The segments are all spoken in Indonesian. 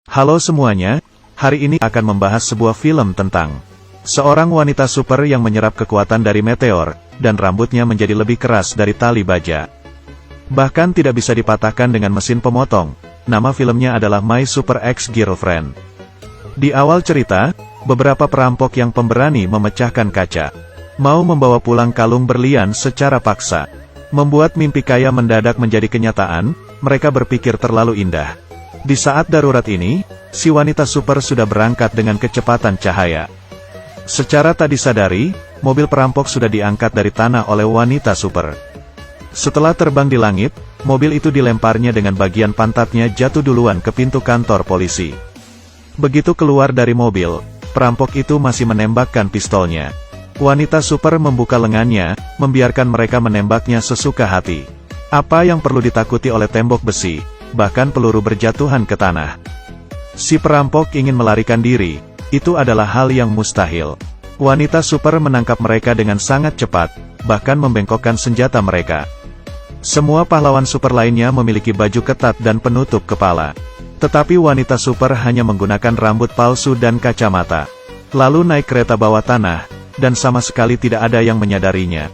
Halo semuanya, hari ini akan membahas sebuah film tentang seorang wanita super yang menyerap kekuatan dari meteor, dan rambutnya menjadi lebih keras dari tali baja. Bahkan tidak bisa dipatahkan dengan mesin pemotong. Nama filmnya adalah My Super Ex-Girlfriend. Di awal cerita, beberapa perampok yang pemberani memecahkan kaca. Mau membawa pulang kalung berlian secara paksa. Membuat mimpi kaya mendadak menjadi kenyataan, mereka berpikir terlalu indah. Di saat darurat ini, si wanita super sudah berangkat dengan kecepatan cahaya. Secara tak disadari, mobil perampok sudah diangkat dari tanah oleh wanita super. Setelah terbang di langit, mobil itu dilemparnya dengan bagian pantatnya jatuh duluan ke pintu kantor polisi. Begitu keluar dari mobil, perampok itu masih menembakkan pistolnya. Wanita super membuka lengannya, membiarkan mereka menembaknya sesuka hati. Apa yang perlu ditakuti oleh tembok besi? Bahkan peluru berjatuhan ke tanah. Si perampok ingin melarikan diri, itu adalah hal yang mustahil. Wanita super menangkap mereka dengan sangat cepat, bahkan membengkokkan senjata mereka. Semua pahlawan super lainnya memiliki baju ketat dan penutup kepala. Tetapi wanita super hanya menggunakan rambut palsu dan kacamata. Lalu naik kereta bawah tanah, dan sama sekali tidak ada yang menyadarinya.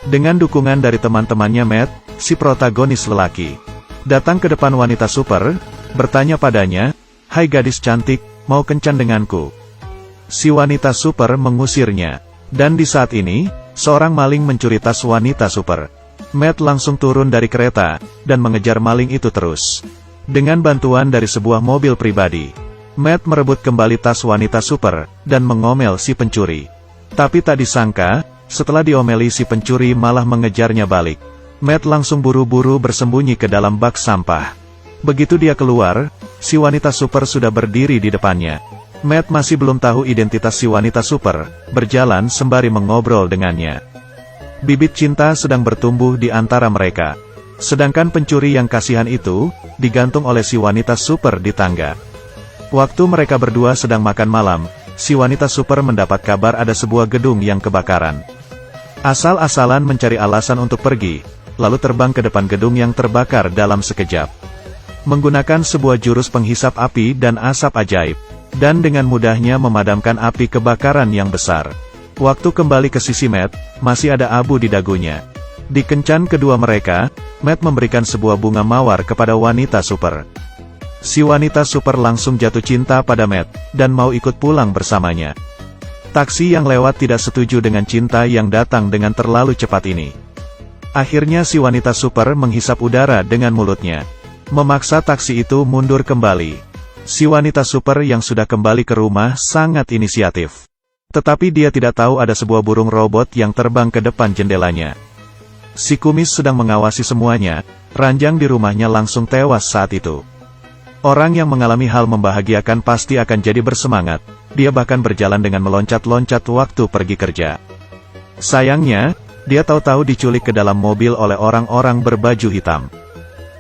Dengan dukungan dari teman-temannya Matt, si protagonis lelaki datang ke depan wanita super, bertanya padanya, "Hai gadis cantik, mau kencan denganku?" Si wanita super mengusirnya. Dan di saat ini, seorang maling mencuri tas wanita super. Matt langsung turun dari kereta, dan mengejar maling itu terus. Dengan bantuan dari sebuah mobil pribadi, Matt merebut kembali tas wanita super, dan mengomel si pencuri. Tapi tak disangka, setelah diomeli si pencuri malah mengejarnya balik. Matt langsung buru-buru bersembunyi ke dalam bak sampah. Begitu dia keluar, si wanita super sudah berdiri di depannya. Matt masih belum tahu identitas si wanita super, berjalan sembari mengobrol dengannya. Bibit cinta sedang bertumbuh di antara mereka. Sedangkan pencuri yang kasihan itu, digantung oleh si wanita super di tangga. Waktu mereka berdua sedang makan malam, si wanita super mendapat kabar ada sebuah gedung yang kebakaran. Asal-asalan mencari alasan untuk pergi, lalu terbang ke depan gedung yang terbakar dalam sekejap. Menggunakan sebuah jurus penghisap api dan asap ajaib, dan dengan mudahnya memadamkan api kebakaran yang besar. Waktu kembali ke sisi Matt, masih ada abu di dagunya. Di kencan kedua mereka, Matt memberikan sebuah bunga mawar kepada wanita super. Si wanita super langsung jatuh cinta pada Matt, dan mau ikut pulang bersamanya. Taksi yang lewat tidak setuju dengan cinta yang datang dengan terlalu cepat ini. Akhirnya si wanita super menghisap udara dengan mulutnya. Memaksa taksi itu mundur kembali. Si wanita super yang sudah kembali ke rumah sangat inisiatif. Tetapi dia tidak tahu ada sebuah burung robot yang terbang ke depan jendelanya. Si kumis sedang mengawasi semuanya, ranjang di rumahnya langsung tewas saat itu. Orang yang mengalami hal membahagiakan pasti akan jadi bersemangat. Dia bahkan berjalan dengan meloncat-loncat waktu pergi kerja. Sayangnya, dia tahu-tahu diculik ke dalam mobil oleh orang-orang berbaju hitam.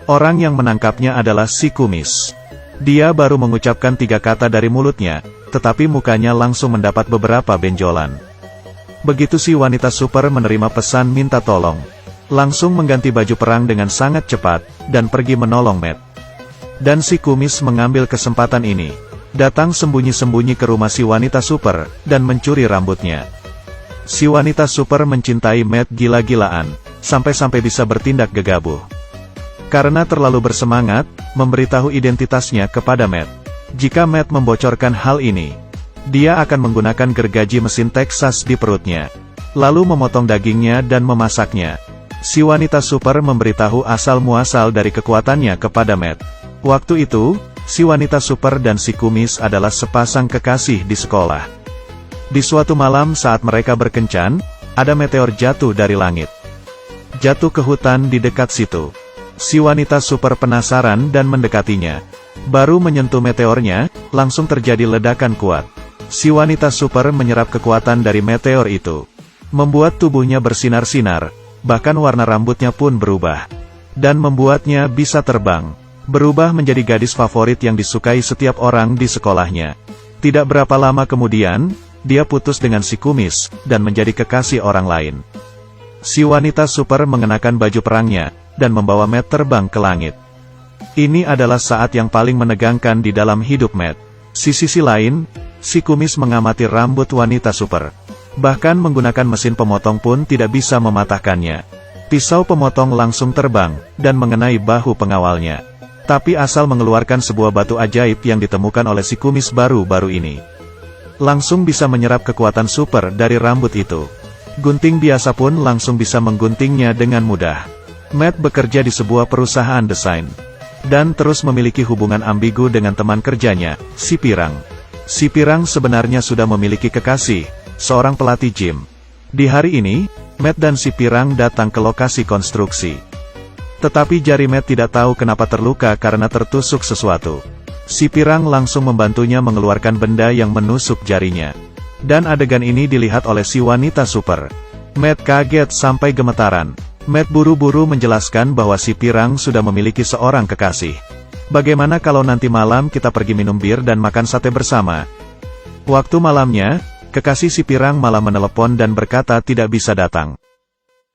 Orang yang menangkapnya adalah si kumis. Dia baru mengucapkan 3 kata dari mulutnya, tetapi mukanya langsung mendapat beberapa benjolan. Begitu si wanita super menerima pesan minta tolong, langsung mengganti baju perang dengan sangat cepat, dan pergi menolong Matt. Dan si kumis mengambil kesempatan ini, datang sembunyi-sembunyi ke rumah si wanita super, dan mencuri rambutnya. Si wanita super mencintai Matt gila-gilaan, sampai-sampai bisa bertindak gegabah. Karena terlalu bersemangat, memberitahu identitasnya kepada Matt. Jika Matt membocorkan hal ini, dia akan menggunakan gergaji mesin Texas di perutnya, lalu memotong dagingnya dan memasaknya. Si wanita super memberitahu asal-muasal dari kekuatannya kepada Matt. Waktu itu, si wanita super dan si kumis adalah sepasang kekasih di sekolah. Di suatu malam saat mereka berkencan, ada meteor jatuh dari langit. Jatuh ke hutan di dekat situ. Si wanita super penasaran dan mendekatinya. Baru menyentuh meteornya, langsung terjadi ledakan kuat. Si wanita super menyerap kekuatan dari meteor itu. Membuat tubuhnya bersinar-sinar, bahkan warna rambutnya pun berubah. Dan membuatnya bisa terbang. Berubah menjadi gadis favorit yang disukai setiap orang di sekolahnya. Tidak berapa lama kemudian, dia putus dengan si kumis, dan menjadi kekasih orang lain. Si wanita super mengenakan baju perangnya, dan membawa Matt terbang ke langit. Ini adalah saat yang paling menegangkan di dalam hidup Matt. Di sisi lain, si kumis mengamati rambut wanita super. Bahkan menggunakan mesin pemotong pun tidak bisa mematahkannya. Pisau pemotong langsung terbang, dan mengenai bahu pengawalnya. Tapi asal mengeluarkan sebuah batu ajaib yang ditemukan oleh si kumis baru-baru ini. Langsung bisa menyerap kekuatan super dari rambut itu. Gunting biasa pun langsung bisa mengguntingnya dengan mudah. Matt bekerja di sebuah perusahaan desain. Dan terus memiliki hubungan ambigu dengan teman kerjanya, si Pirang. Si Pirang sebenarnya sudah memiliki kekasih, seorang pelatih gym. Di hari ini, Matt dan si Pirang datang ke lokasi konstruksi. Tetapi jari Matt tidak tahu kenapa terluka karena tertusuk sesuatu. Si Pirang langsung membantunya mengeluarkan benda yang menusuk jarinya. Dan adegan ini dilihat oleh si wanita super. Matt kaget sampai gemetaran. Matt buru-buru menjelaskan bahwa si Pirang sudah memiliki seorang kekasih. Bagaimana kalau nanti malam kita pergi minum bir dan makan sate bersama? Waktu malamnya, kekasih si Pirang malah menelepon dan berkata tidak bisa datang.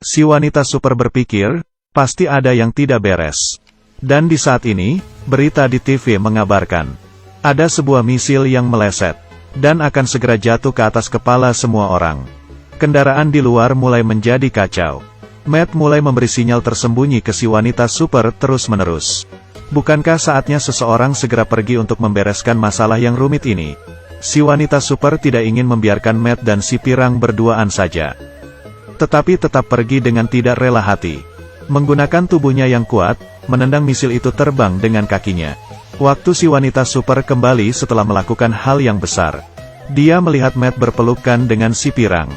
Si wanita super berpikir, pasti ada yang tidak beres. Dan di saat ini, berita di TV mengabarkan, ada sebuah misil yang meleset, dan akan segera jatuh ke atas kepala semua orang. Kendaraan di luar mulai menjadi kacau. Matt mulai memberi sinyal tersembunyi ke si wanita super terus-menerus. Bukankah saatnya seseorang segera pergi untuk membereskan masalah yang rumit ini? Si wanita super tidak ingin membiarkan Matt dan si Pirang berduaan saja. Tetapi tetap pergi dengan tidak rela hati. Menggunakan tubuhnya yang kuat, menendang misil itu terbang dengan kakinya. Waktu si wanita super kembali setelah melakukan hal yang besar. Dia melihat Matt berpelukan dengan si Pirang.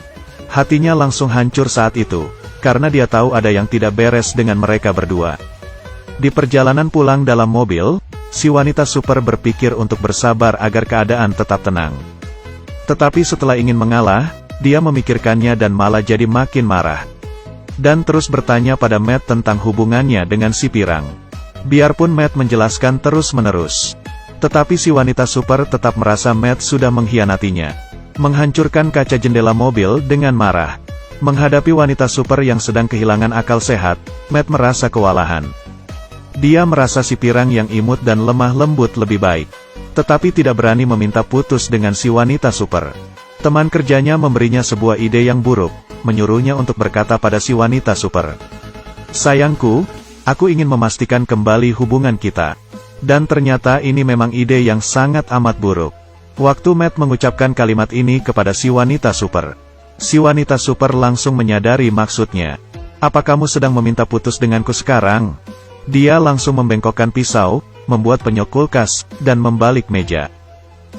Hatinya langsung hancur saat itu. Karena dia tahu ada yang tidak beres dengan mereka berdua. Di perjalanan pulang dalam mobil, si wanita super berpikir untuk bersabar agar keadaan tetap tenang. Tetapi setelah ingin mengalah, dia memikirkannya dan malah jadi makin marah. Dan terus bertanya pada Matt tentang hubungannya dengan si Pirang. Biarpun Matt menjelaskan terus-menerus. Tetapi si wanita super tetap merasa Matt sudah mengkhianatinya. Menghancurkan kaca jendela mobil dengan marah. Menghadapi wanita super yang sedang kehilangan akal sehat, Matt merasa kewalahan. Dia merasa si Pirang yang imut dan lemah lembut lebih baik. Tetapi tidak berani meminta putus dengan si wanita super. Teman kerjanya memberinya sebuah ide yang buruk, menyuruhnya untuk berkata pada si wanita super. Sayangku, aku ingin memastikan kembali hubungan kita. Dan ternyata ini memang ide yang sangat amat buruk. Waktu Matt mengucapkan kalimat ini kepada si wanita super. Si wanita super langsung menyadari maksudnya. Apa kamu sedang meminta putus denganku sekarang? Dia langsung membengkokkan pisau, membuat penyok kulkas, dan membalik meja.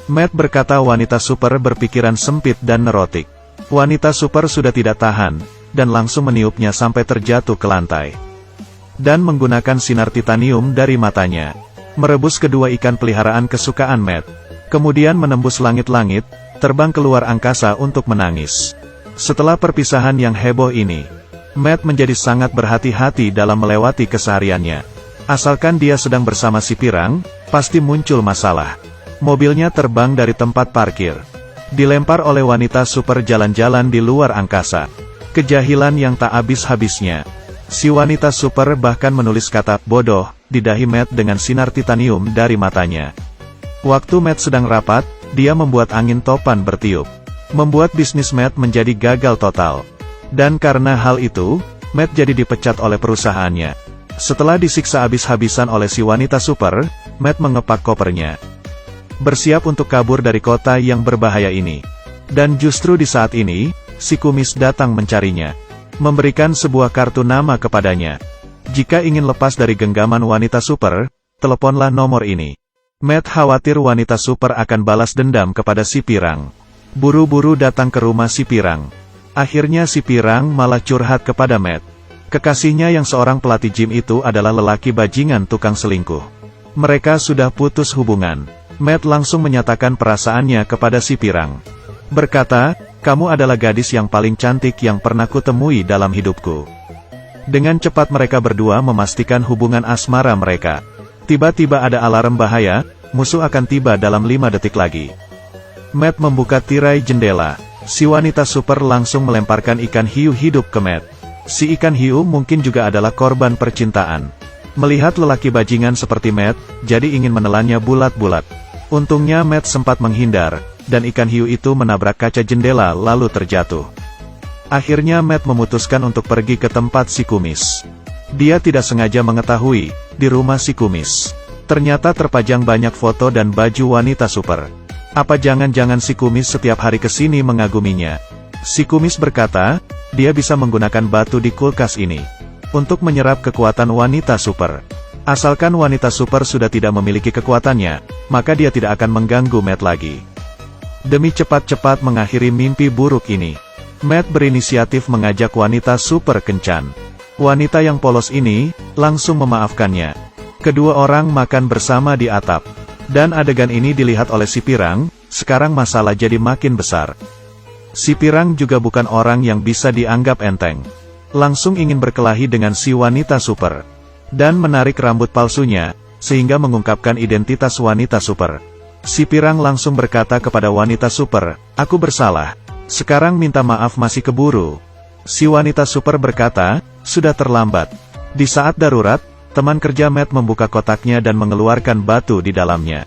Matt berkata wanita super berpikiran sempit dan nerotik. Wanita super sudah tidak tahan, dan langsung meniupnya sampai terjatuh ke lantai. Dan menggunakan sinar titanium dari matanya. Merebus kedua ikan peliharaan kesukaan Matt. Kemudian menembus langit-langit, terbang keluar angkasa untuk menangis. Setelah perpisahan yang heboh ini, Matt menjadi sangat berhati-hati dalam melewati kesehariannya. Asalkan dia sedang bersama si Pirang, pasti muncul masalah. Mobilnya terbang dari tempat parkir. Dilempar oleh wanita super jalan-jalan di luar angkasa. Kejahilan yang tak habis-habisnya. Si wanita super bahkan menulis kata bodoh di dahi Matt dengan sinar titanium dari matanya. Waktu Matt sedang rapat, dia membuat angin topan bertiup. Membuat bisnis Matt menjadi gagal total. Dan karena hal itu, Matt jadi dipecat oleh perusahaannya. Setelah disiksa habis-habisan oleh si wanita super, Matt mengepak kopernya. Bersiap untuk kabur dari kota yang berbahaya ini. Dan justru di saat ini, si kumis datang mencarinya. Memberikan sebuah kartu nama kepadanya. Jika ingin lepas dari genggaman wanita super, teleponlah nomor ini. Matt khawatir wanita super akan balas dendam kepada si Pirang. Buru-buru datang ke rumah si Pirang. Akhirnya si Pirang malah curhat kepada Matt. Kekasihnya yang seorang pelatih gym itu adalah lelaki bajingan tukang selingkuh. Mereka sudah putus hubungan. Matt langsung menyatakan perasaannya kepada si Pirang. Berkata, kamu adalah gadis yang paling cantik yang pernah kutemui dalam hidupku. Dengan cepat mereka berdua memastikan hubungan asmara mereka. Tiba-tiba ada alarm bahaya, musuh akan tiba dalam 5 detik lagi. Matt membuka tirai jendela. Si wanita super langsung melemparkan ikan hiu hidup ke Matt. Si ikan hiu mungkin juga adalah korban percintaan. Melihat lelaki bajingan seperti Matt, jadi ingin menelannya bulat-bulat. Untungnya Matt sempat menghindar, dan ikan hiu itu menabrak kaca jendela lalu terjatuh. Akhirnya Matt memutuskan untuk pergi ke tempat si kumis. Dia tidak sengaja mengetahui, di rumah si kumis ternyata terpajang banyak foto dan baju wanita super. Apa jangan-jangan si kumis setiap hari kesini mengaguminya? Si kumis berkata, dia bisa menggunakan batu di kulkas ini untuk menyerap kekuatan wanita super. Asalkan wanita super sudah tidak memiliki kekuatannya, maka dia tidak akan mengganggu Matt lagi. Demi cepat-cepat mengakhiri mimpi buruk ini, Matt berinisiatif mengajak wanita super kencan. Wanita yang polos ini langsung memaafkannya. Kedua orang makan bersama di atap. Dan adegan ini dilihat oleh si pirang, sekarang masalah jadi makin besar. Si pirang juga bukan orang yang bisa dianggap enteng. Langsung ingin berkelahi dengan si wanita super. Dan menarik rambut palsunya, sehingga mengungkapkan identitas wanita super. Si pirang langsung berkata kepada wanita super, "Aku bersalah. Sekarang minta maaf masih keburu." Si wanita super berkata, "Sudah terlambat." Di saat darurat, teman kerja Matt membuka kotaknya dan mengeluarkan batu di dalamnya.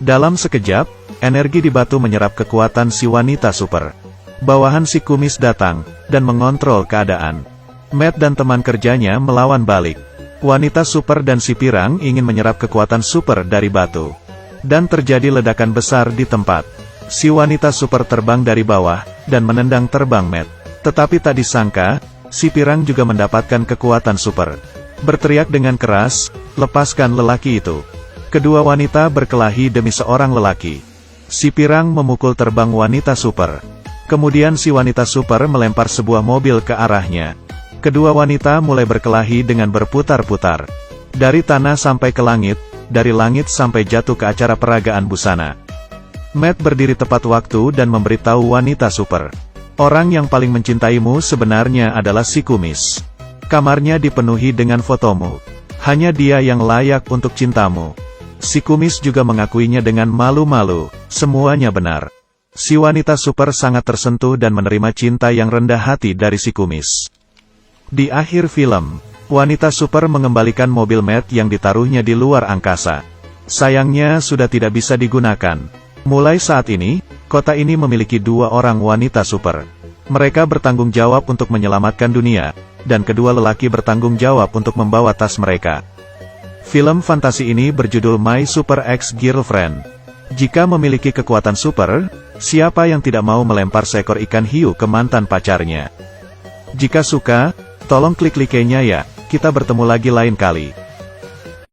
Dalam sekejap, energi di batu menyerap kekuatan si wanita super. Bawahan si kumis datang, dan mengontrol keadaan. Matt dan teman kerjanya melawan balik. Wanita super dan si pirang ingin menyerap kekuatan super dari batu. Dan terjadi ledakan besar di tempat. Si wanita super terbang dari bawah, dan menendang terbang Matt. Tetapi tak disangka, si pirang juga mendapatkan kekuatan super. Berteriak dengan keras, "Lepaskan lelaki itu." Kedua wanita berkelahi demi seorang lelaki. Si pirang memukul terbang wanita super. Kemudian si wanita super melempar sebuah mobil ke arahnya. Kedua wanita mulai berkelahi dengan berputar-putar. Dari tanah sampai ke langit, dari langit sampai jatuh ke acara peragaan busana. Matt berdiri tepat waktu dan memberitahu wanita super. Orang yang paling mencintaimu sebenarnya adalah si kumis. Kamarnya dipenuhi dengan fotomu. Hanya dia yang layak untuk cintamu. Si kumis juga mengakuinya dengan malu-malu, semuanya benar. Si wanita super sangat tersentuh dan menerima cinta yang rendah hati dari si kumis. Di akhir film, wanita super mengembalikan mobil Matt yang ditaruhnya di luar angkasa. Sayangnya sudah tidak bisa digunakan. Mulai saat ini, kota ini memiliki dua orang wanita super. Mereka bertanggung jawab untuk menyelamatkan dunia, dan kedua lelaki bertanggung jawab untuk membawa tas mereka. Film fantasi ini berjudul My Super Ex-Girlfriend. Jika memiliki kekuatan super, siapa yang tidak mau melempar seekor ikan hiu ke mantan pacarnya? Jika suka, tolong klik like-nya ya, kita bertemu lagi lain kali.